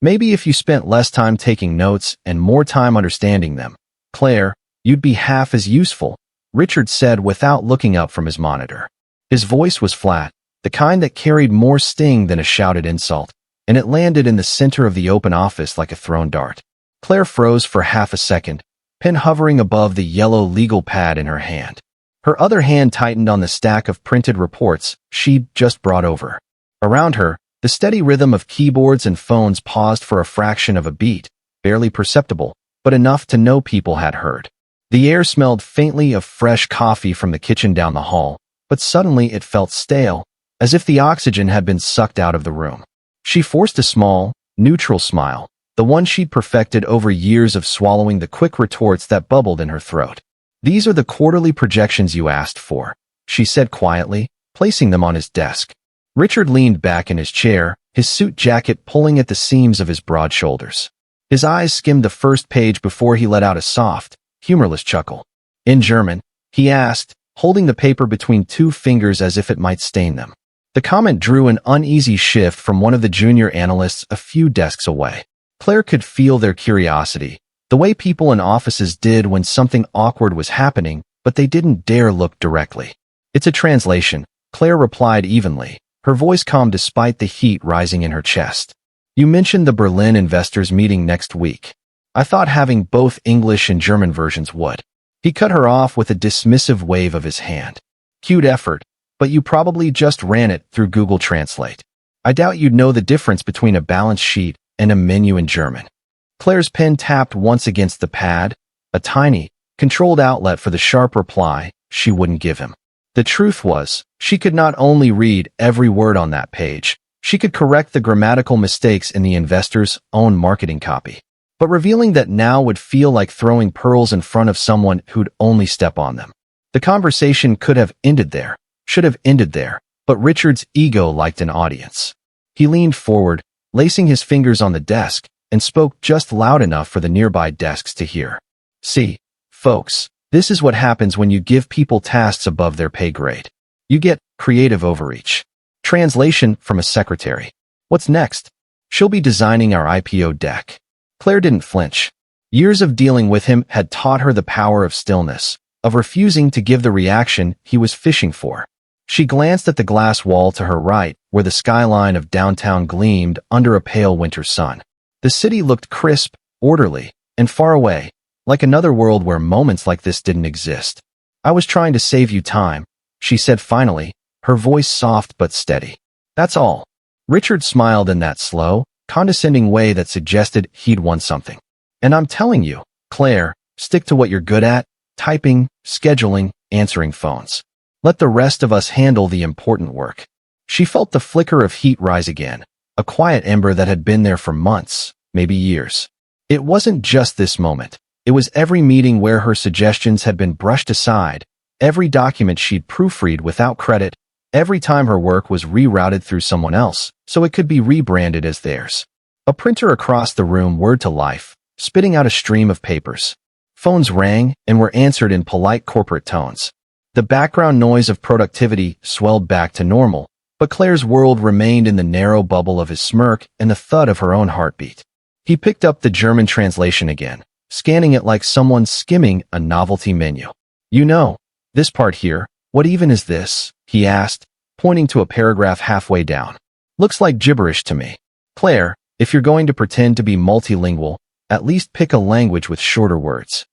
Maybe if you spent less time taking notes and more time understanding them, Claire, you'd be half as useful, Richard said without looking up from his monitor. His voice was flat, the kind that carried more sting than a shouted insult, and it landed in the center of the open office like a thrown dart. Claire froze for half a second, pen hovering above the yellow legal pad in her hand. Her other hand tightened on the stack of printed reports she'd just brought over. Around her, the steady rhythm of keyboards and phones paused for a fraction of a beat, barely perceptible, but enough to know people had heard. The air smelled faintly of fresh coffee from the kitchen down the hall, but suddenly it felt stale, as if the oxygen had been sucked out of the room. She forced a small, neutral smile, the one she'd perfected over years of swallowing the quick retorts that bubbled in her throat. "These are the quarterly projections you asked for," she said quietly, placing them on his desk. Richard leaned back in his chair, his suit jacket pulling at the seams of his broad shoulders. His eyes skimmed the first page before he let out a soft, humorless chuckle. "In German?" he asked, holding the paper between two fingers as if it might stain them. The comment drew an uneasy shift from one of the junior analysts a few desks away. Claire could feel their curiosity, the way people in offices did when something awkward was happening, but they didn't dare look directly. "It's a translation," Claire replied evenly, her voice calm despite the heat rising in her chest. "You mentioned the Berlin investors meeting next week. I thought having both English and German versions would." He cut her off with a dismissive wave of his hand. "Cute effort, but you probably just ran it through Google Translate. I doubt you'd know the difference between a balance sheet and a menu in German." Claire's pen tapped once against the pad, a tiny, controlled outlet for the sharp reply she wouldn't give him. The truth was, she could not only read every word on that page, she could correct the grammatical mistakes in the investor's own marketing copy. But revealing that now would feel like throwing pearls in front of someone who'd only step on them. The conversation could have ended there, should have ended there, but Richard's ego liked an audience. He leaned forward, lacing his fingers on the desk, and spoke just loud enough for the nearby desks to hear. "See, folks, this is what happens when you give people tasks above their pay grade. You get creative overreach." Translation from a secretary. "What's next?" "She'll be designing our IPO deck." Claire didn't flinch. Years of dealing with him had taught her the power of stillness, of refusing to give the reaction he was fishing for. She glanced at the glass wall to her right, where the skyline of downtown gleamed under a pale winter sun. The city looked crisp, orderly, and far away, like another world where moments like this didn't exist. "I was trying to save you time," she said finally, her voice soft but steady. "That's all." Richard smiled in that slow, condescending way that suggested he'd won something. "And I'm telling you, Claire, stick to what you're good at, typing, scheduling, answering phones. Let the rest of us handle the important work." She felt the flicker of heat rise again, a quiet ember that had been there for months, maybe years. It wasn't just this moment. It was every meeting where her suggestions had been brushed aside, every document she'd proofread without credit, every time her work was rerouted through someone else, so it could be rebranded as theirs. A printer across the room whirred to life, spitting out a stream of papers. Phones rang and were answered in polite corporate tones. The background noise of productivity swelled back to normal, but Claire's world remained in the narrow bubble of his smirk and the thud of her own heartbeat. He picked up the German translation again, scanning it like someone skimming a novelty menu. "You know, this part here, what even is this?" he asked, pointing to a paragraph halfway down. "Looks like gibberish to me." "Claire, if you're going to pretend to be multilingual, at least pick a language with shorter words."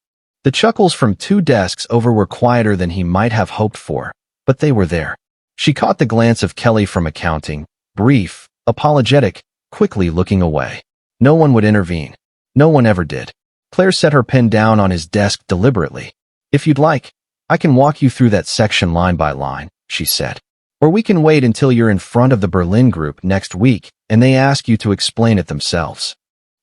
The chuckles from two desks over were quieter than he might have hoped for, but they were there. She caught the glance of Kelly from accounting, brief, apologetic, quickly looking away. No one would intervene. No one ever did. Claire set her pen down on his desk deliberately. "If you'd like, I can walk you through that section line by line," she said. "Or we can wait until you're in front of the Berlin group next week and they ask you to explain it themselves."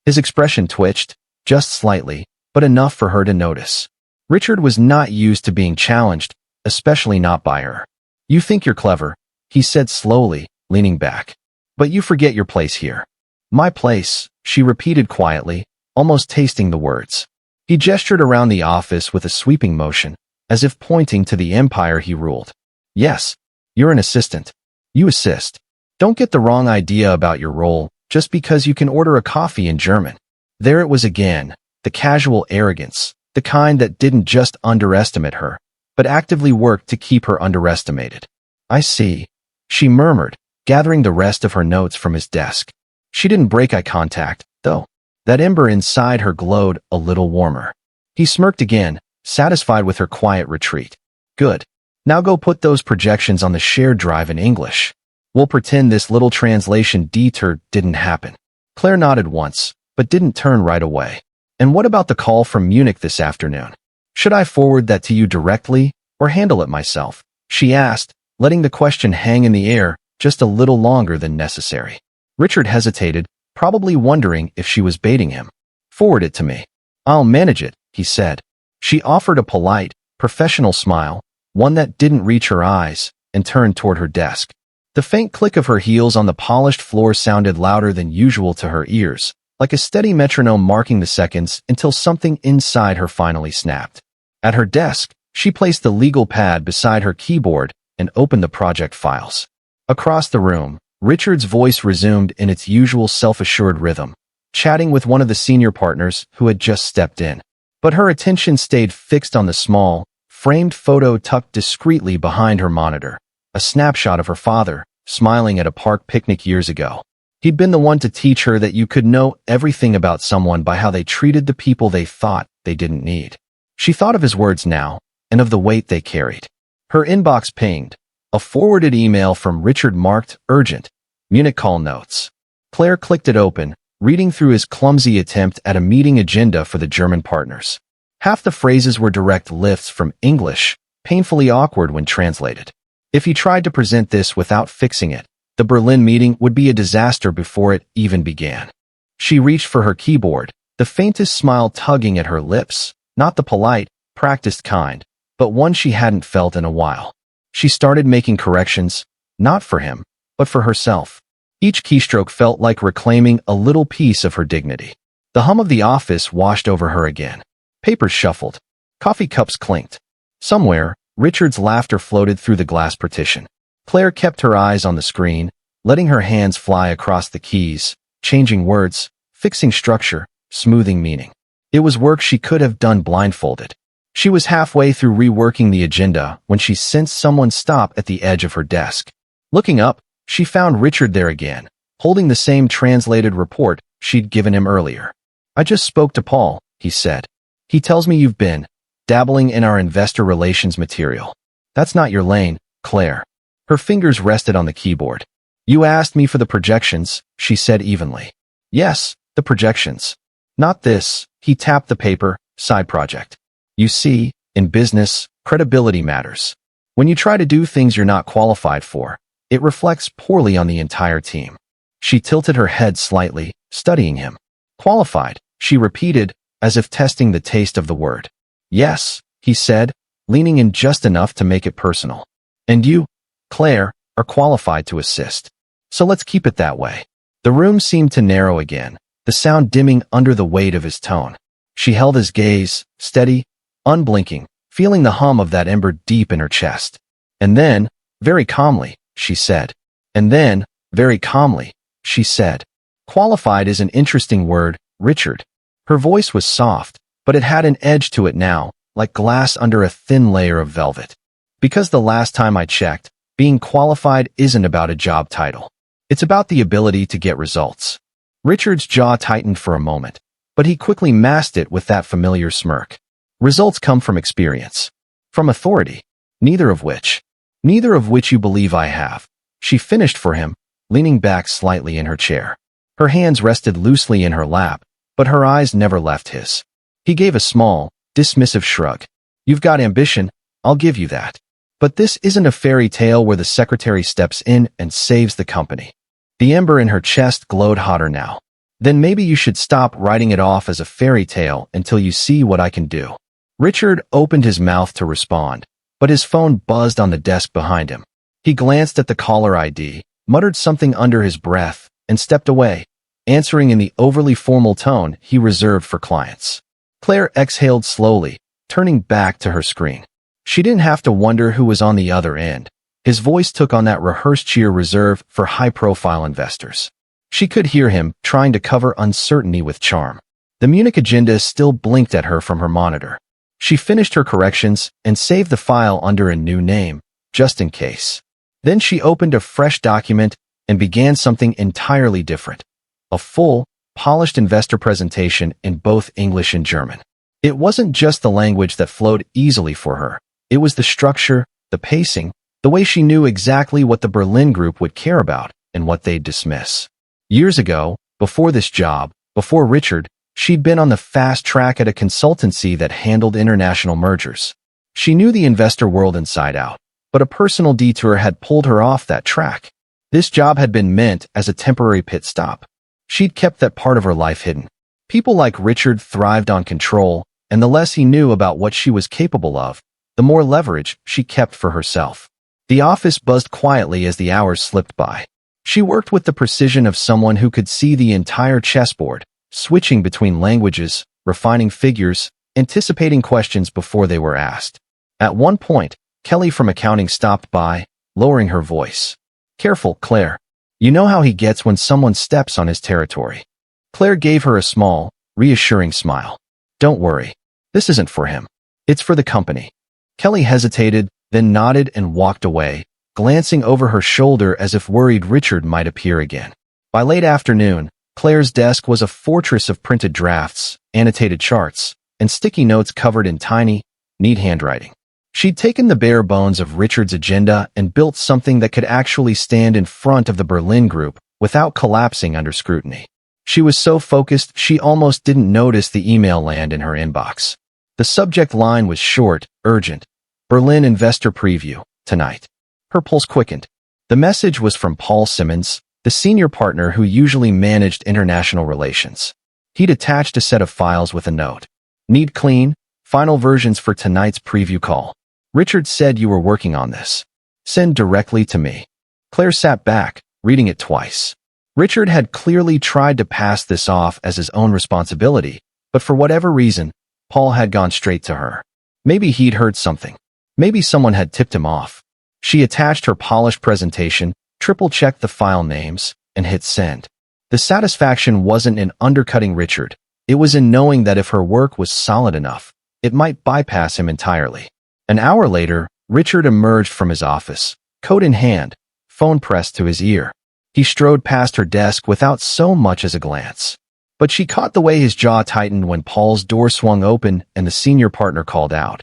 His expression twitched, just slightly, but enough for her to notice. Richard was not used to being challenged, especially not by her. "You think you're clever," he said slowly, leaning back. "But you forget your place here." "My place," she repeated quietly, almost tasting the words. He gestured around the office with a sweeping motion, as if pointing to the empire he ruled. "Yes, you're an assistant. You assist. Don't get the wrong idea about your role, just because you can order a coffee in German. There it was again, the casual arrogance, the kind that didn't just underestimate her, but actively worked to keep her underestimated. I see, she murmured, gathering the rest of her notes from his desk. She didn't break eye contact, though. That ember inside her glowed a little warmer. He smirked again, satisfied with her quiet retreat. Good. Now go put those projections on the shared drive in English. We'll pretend this little translation detour didn't happen. Claire nodded once, but didn't turn right away. And what about the call from Munich this afternoon? Should I forward that to you directly, or handle it myself? She asked, letting the question hang in the air just a little longer than necessary. Richard hesitated, probably wondering if she was baiting him. Forward it to me. I'll manage it, he said. She offered a polite, professional smile, one that didn't reach her eyes, and turned toward her desk. The faint click of her heels on the polished floor sounded louder than usual to her ears, like a steady metronome marking the seconds until something inside her finally snapped. At her desk, she placed the legal pad beside her keyboard and opened the project files. Across the room, Richard's voice resumed in its usual self-assured rhythm, chatting with one of the senior partners who had just stepped in. But her attention stayed fixed on the small, framed photo tucked discreetly behind her monitor, a snapshot of her father, smiling at a park picnic years ago. He'd been the one to teach her that you could know everything about someone by how they treated the people they thought they didn't need. She thought of his words now, and of the weight they carried. Her inbox pinged. A forwarded email from Richard marked urgent. Munich call notes. Claire clicked it open, reading through his clumsy attempt at a meeting agenda for the German partners. Half the phrases were direct lifts from English, painfully awkward when translated. If he tried to present this without fixing it, the Berlin meeting would be a disaster before it even began. She reached for her keyboard, the faintest smile tugging at her lips, not the polite, practiced kind, but one she hadn't felt in a while. She started making corrections, not for him, but for herself. Each keystroke felt like reclaiming a little piece of her dignity. The hum of the office washed over her again. Papers shuffled. Coffee cups clinked. Somewhere, Richard's laughter floated through the glass partition. Claire kept her eyes on the screen, letting her hands fly across the keys, changing words, fixing structure, smoothing meaning. It was work she could have done blindfolded. She was halfway through reworking the agenda when she sensed someone stop at the edge of her desk. Looking up, she found Richard there again, holding the same translated report she'd given him earlier. I just spoke to Paul, he said. He tells me you've been dabbling in our investor relations material. That's not your lane, Claire. Her fingers rested on the keyboard. You asked me for the projections, she said evenly. Yes, the projections. Not this, he tapped the paper, side project. You see, in business, credibility matters. When you try to do things you're not qualified for, it reflects poorly on the entire team. She tilted her head slightly, studying him. Qualified, she repeated, as if testing the taste of the word. Yes, he said, leaning in just enough to make it personal. And you, Claire, are qualified to assist. So let's keep it that way. The room seemed to narrow again, the sound dimming under the weight of his tone. She held his gaze, steady, unblinking, feeling the hum of that ember deep in her chest. And then, very calmly, she said. And then, very calmly, she said. Qualified is an interesting word, Richard. Her voice was soft, but it had an edge to it now, like glass under a thin layer of velvet. Because the last time I checked, being qualified isn't about a job title. It's about the ability to get results. Richard's jaw tightened for a moment, but he quickly masked it with that familiar smirk. Results come from experience. From authority. Neither of which you believe I have. She finished for him, leaning back slightly in her chair. Her hands rested loosely in her lap, but her eyes never left his. He gave a small, dismissive shrug. You've got ambition, I'll give you that. But this isn't a fairy tale where the secretary steps in and saves the company. The ember in her chest glowed hotter now. Then maybe you should stop writing it off as a fairy tale until you see what I can do. Richard opened his mouth to respond, but his phone buzzed on the desk behind him. He glanced at the caller ID, muttered something under his breath, and stepped away, answering in the overly formal tone he reserved for clients. Claire exhaled slowly, turning back to her screen. She didn't have to wonder who was on the other end. His voice took on that rehearsed cheer reserved for high-profile investors. She could hear him trying to cover uncertainty with charm. The Munich agenda still blinked at her from her monitor. She finished her corrections and saved the file under a new name, just in case. Then she opened a fresh document and began something entirely different. A full, polished investor presentation in both English and German. It wasn't just the language that flowed easily for her. It was the structure, the pacing, the way she knew exactly what the Berlin Group would care about and what they'd dismiss. Years ago, before this job, before Richard, she'd been on the fast track at a consultancy that handled international mergers. She knew the investor world inside out, but a personal detour had pulled her off that track. This job had been meant as a temporary pit stop. She'd kept that part of her life hidden. People like Richard thrived on control, and the less he knew about what she was capable of, the more leverage she kept for herself. The office buzzed quietly as the hours slipped by. She worked with the precision of someone who could see the entire chessboard, switching between languages, refining figures, anticipating questions before they were asked. At one point, Kelly from accounting stopped by, lowering her voice. "Careful, Claire. You know how he gets when someone steps on his territory." Claire gave her a small, reassuring smile. "Don't worry. This isn't for him. It's for the company." Kelly hesitated, then nodded and walked away, glancing over her shoulder as if worried Richard might appear again. By late afternoon, Claire's desk was a fortress of printed drafts, annotated charts, and sticky notes covered in tiny, neat handwriting. She'd taken the bare bones of Richard's agenda and built something that could actually stand in front of the Berlin Group without collapsing under scrutiny. She was so focused she almost didn't notice the email land in her inbox. The subject line was short, urgent. "Berlin Investor Preview, tonight." Her pulse quickened. The message was from Paul Simmons, the senior partner who usually managed international relations. He'd attached a set of files with a note. "Need clean, final versions for tonight's preview call. Richard said you were working on this. Send directly to me." Claire sat back, reading it twice. Richard had clearly tried to pass this off as his own responsibility, but for whatever reason, Paul had gone straight to her. Maybe he'd heard something. Maybe someone had tipped him off. She attached her polished presentation, triple-checked the file names, and hit send. The satisfaction wasn't in undercutting Richard. It was in knowing that if her work was solid enough, it might bypass him entirely. An hour later, Richard emerged from his office, coat in hand, phone pressed to his ear. He strode past her desk without so much as a glance. But she caught the way his jaw tightened when Paul's door swung open and the senior partner called out,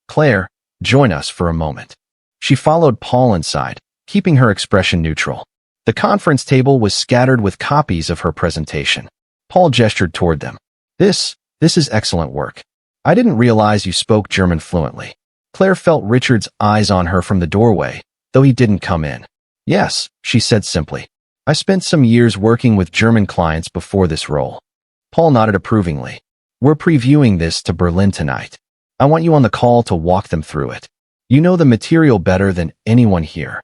"Claire, join us for a moment." She followed Paul inside, keeping her expression neutral. The conference table was scattered with copies of her presentation. Paul gestured toward them. This is excellent work. I didn't realize you spoke German fluently." Claire felt Richard's eyes on her from the doorway, though he didn't come in. "Yes," she said simply. "I spent some years working with German clients before this role." Paul nodded approvingly. "We're previewing this to Berlin tonight. I want you on the call to walk them through it. You know the material better than anyone here."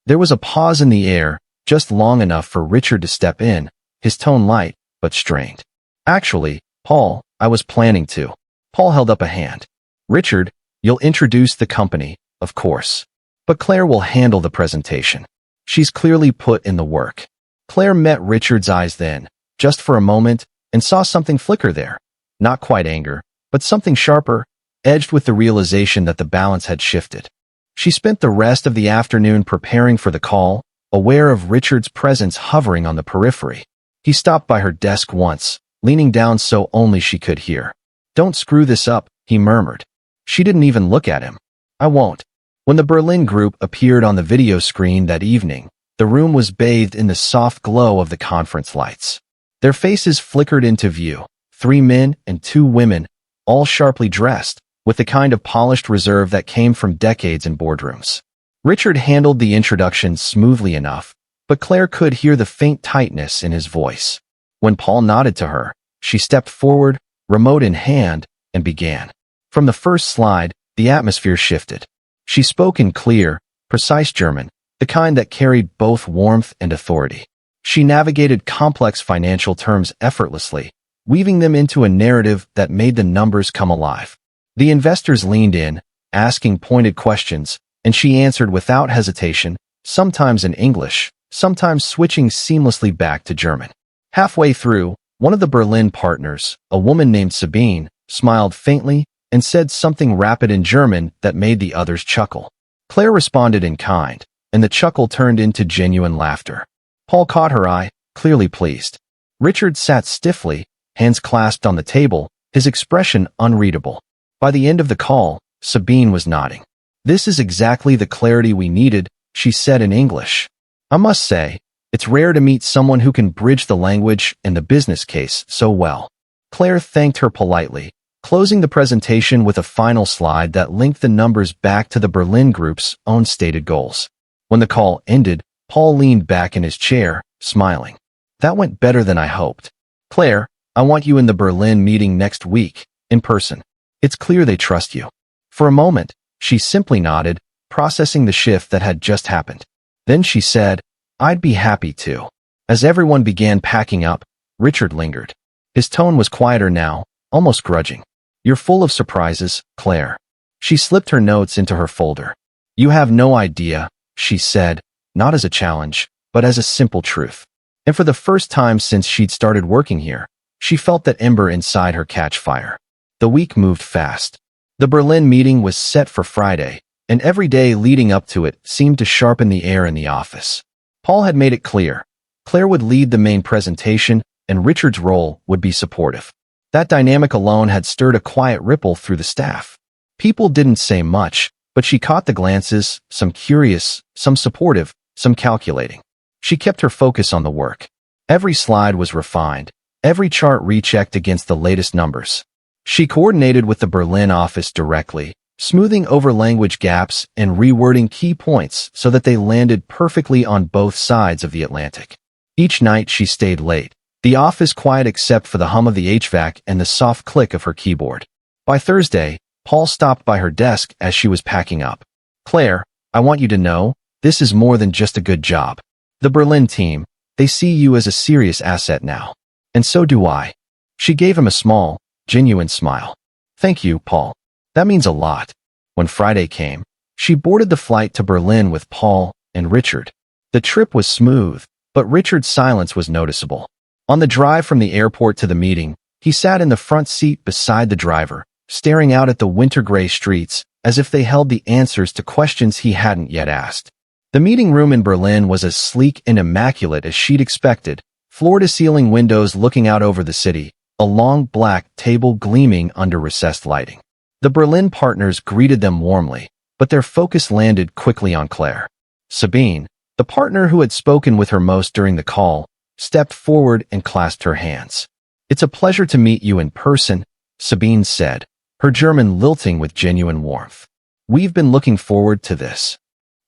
There was a pause in the air, just long enough for Richard to step in, his tone light, but strained. "Actually, Paul, I was planning to." Paul held up a hand. "Richard, you'll introduce the company, of course. But Claire will handle the presentation. She's clearly put in the work." Claire met Richard's eyes then, just for a moment, and saw something flicker there. Not quite anger, but something sharper, edged with the realization that the balance had shifted. She spent the rest of the afternoon preparing for the call, aware of Richard's presence hovering on the periphery. He stopped by her desk once, leaning down so only she could hear. "Don't screw this up," he murmured. She didn't even look at him. "I won't." When the Berlin Group appeared on the video screen that evening, the room was bathed in the soft glow of the conference lights. Their faces flickered into view, 3 men and 2 women, all sharply dressed, with the kind of polished reserve that came from decades in boardrooms. Richard handled the introduction smoothly enough, but Claire could hear the faint tightness in his voice. When Paul nodded to her, she stepped forward, remote in hand, and began. From the first slide, the atmosphere shifted. She spoke in clear, precise German, the kind that carried both warmth and authority. She navigated complex financial terms effortlessly, weaving them into a narrative that made the numbers come alive. The investors leaned in, asking pointed questions, and she answered without hesitation, sometimes in English, sometimes switching seamlessly back to German. Halfway through, one of the Berlin partners, a woman named Sabine, smiled faintly and said something rapid in German that made the others chuckle. Claire responded in kind, and the chuckle turned into genuine laughter. Paul caught her eye, clearly pleased. Richard sat stiffly, hands clasped on the table, his expression unreadable. By the end of the call, Sabine was nodding. "This is exactly the clarity we needed," she said in English. "I must say, it's rare to meet someone who can bridge the language and the business case so well." Claire thanked her politely, closing the presentation with a final slide that linked the numbers back to the Berlin group's own stated goals. When the call ended, Paul leaned back in his chair, smiling. "That went better than I hoped. Claire, I want you in the Berlin meeting next week, in person. It's clear they trust you." For a moment, she simply nodded, processing the shift that had just happened. Then she said, "I'd be happy to." As everyone began packing up, Richard lingered. His tone was quieter now, almost grudging. "You're full of surprises, Claire." She slipped her notes into her folder. "You have no idea," she said, not as a challenge, but as a simple truth. And for the first time since she'd started working here, she felt that ember inside her catch fire. The week moved fast. The Berlin meeting was set for Friday, and every day leading up to it seemed to sharpen the air in the office. Paul had made it clear. Claire would lead the main presentation, and Richard's role would be supportive. That dynamic alone had stirred a quiet ripple through the staff. People didn't say much, but she caught the glances, some curious, some supportive, some calculating. She kept her focus on the work. Every slide was refined, every chart rechecked against the latest numbers. She coordinated with the Berlin office directly, smoothing over language gaps and rewording key points so that they landed perfectly on both sides of the Atlantic. Each night she stayed late, the office quiet except for the hum of the HVAC and the soft click of her keyboard. By Thursday, Paul stopped by her desk as she was packing up. "Claire, I want you to know, this is more than just a good job. The Berlin team, they see you as a serious asset now. And so do I." She gave him a small, genuine smile. "Thank you, Paul. That means a lot." When Friday came, she boarded the flight to Berlin with Paul and Richard. The trip was smooth, but Richard's silence was noticeable. On the drive from the airport to the meeting, he sat in the front seat beside the driver, staring out at the winter-gray streets as if they held the answers to questions he hadn't yet asked. The meeting room in Berlin was as sleek and immaculate as she'd expected, floor-to-ceiling windows looking out over the city, a long black table gleaming under recessed lighting. The Berlin partners greeted them warmly, but their focus landed quickly on Claire. Sabine, the partner who had spoken with her most during the call, stepped forward and clasped her hands. "It's a pleasure to meet you in person," Sabine said, her German lilting with genuine warmth. "We've been looking forward to this."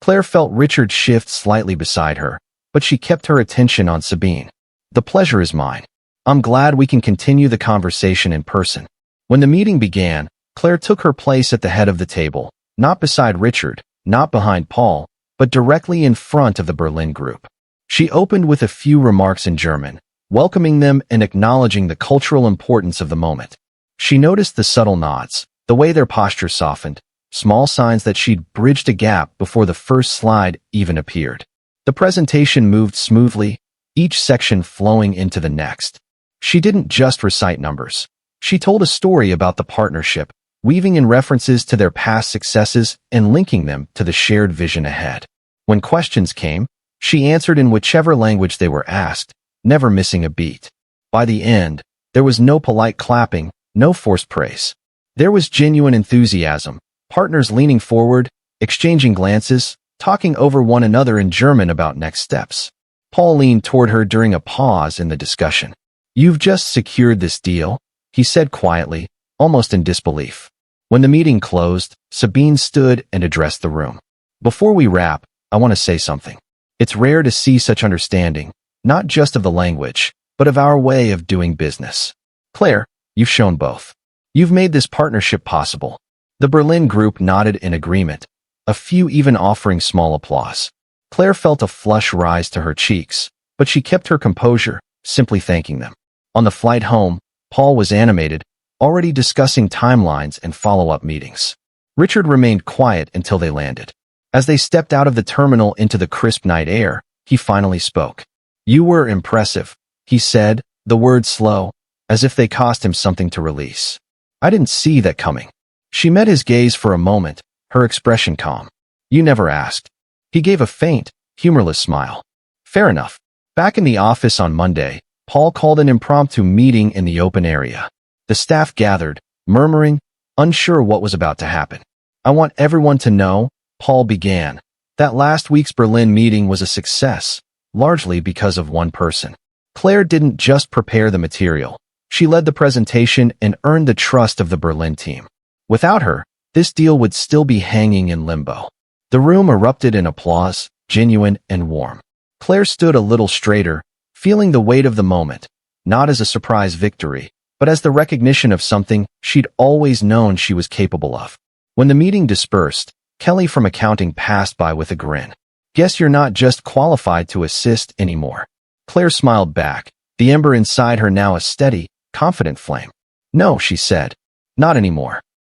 Claire felt Richard shift slightly beside her, but she kept her attention on Sabine. "The pleasure is mine. I'm glad we can continue the conversation in person." When the meeting began, Claire took her place at the head of the table, not beside Richard, not behind Paul, but directly in front of the Berlin group. She opened with a few remarks in German, welcoming them and acknowledging the cultural importance of the moment. She noticed the subtle nods, the way their posture softened, small signs that she'd bridged a gap before the first slide even appeared. The presentation moved smoothly, each section flowing into the next. She didn't just recite numbers. She told a story about the partnership, weaving in references to their past successes and linking them to the shared vision ahead. When questions came, she answered in whichever language they were asked, never missing a beat. By the end, there was no polite clapping, no forced praise. There was genuine enthusiasm, partners leaning forward, exchanging glances, talking over one another in German about next steps. Paul leaned toward her during a pause in the discussion. "You've just secured this deal," he said quietly, almost in disbelief. When the meeting closed, Sabine stood and addressed the room. "Before we wrap, I want to say something. It's rare to see such understanding, not just of the language, but of our way of doing business. Claire, you've shown both. You've made this partnership possible." The Berlin group nodded in agreement, a few even offering small applause. Claire felt a flush rise to her cheeks, but she kept her composure, simply thanking them. On the flight home, Paul was animated, already discussing timelines and follow-up meetings. Richard remained quiet until they landed. As they stepped out of the terminal into the crisp night air, he finally spoke. "You were impressive," he said, the words slow, as if they cost him something to release. "I didn't see that coming." She met his gaze for a moment, her expression calm. "You never asked." He gave a faint, humorless smile. "Fair enough." Back in the office on Monday, Paul called an impromptu meeting in the open area. The staff gathered, murmuring, unsure what was about to happen. "I want everyone to know," Paul began, "that last week's Berlin meeting was a success, largely because of one person. Claire didn't just prepare the material. She led the presentation and earned the trust of the Berlin team. Without her, this deal would still be hanging in limbo." The room erupted in applause, genuine and warm. Claire stood a little straighter, feeling the weight of the moment, not as a surprise victory, but as the recognition of something she'd always known she was capable of. When the meeting dispersed, Kelly from accounting passed by with a grin. "Guess you're not just qualified to assist anymore." Claire smiled back, the ember inside her now a steady, confident flame. "No," she said. "Not anymore.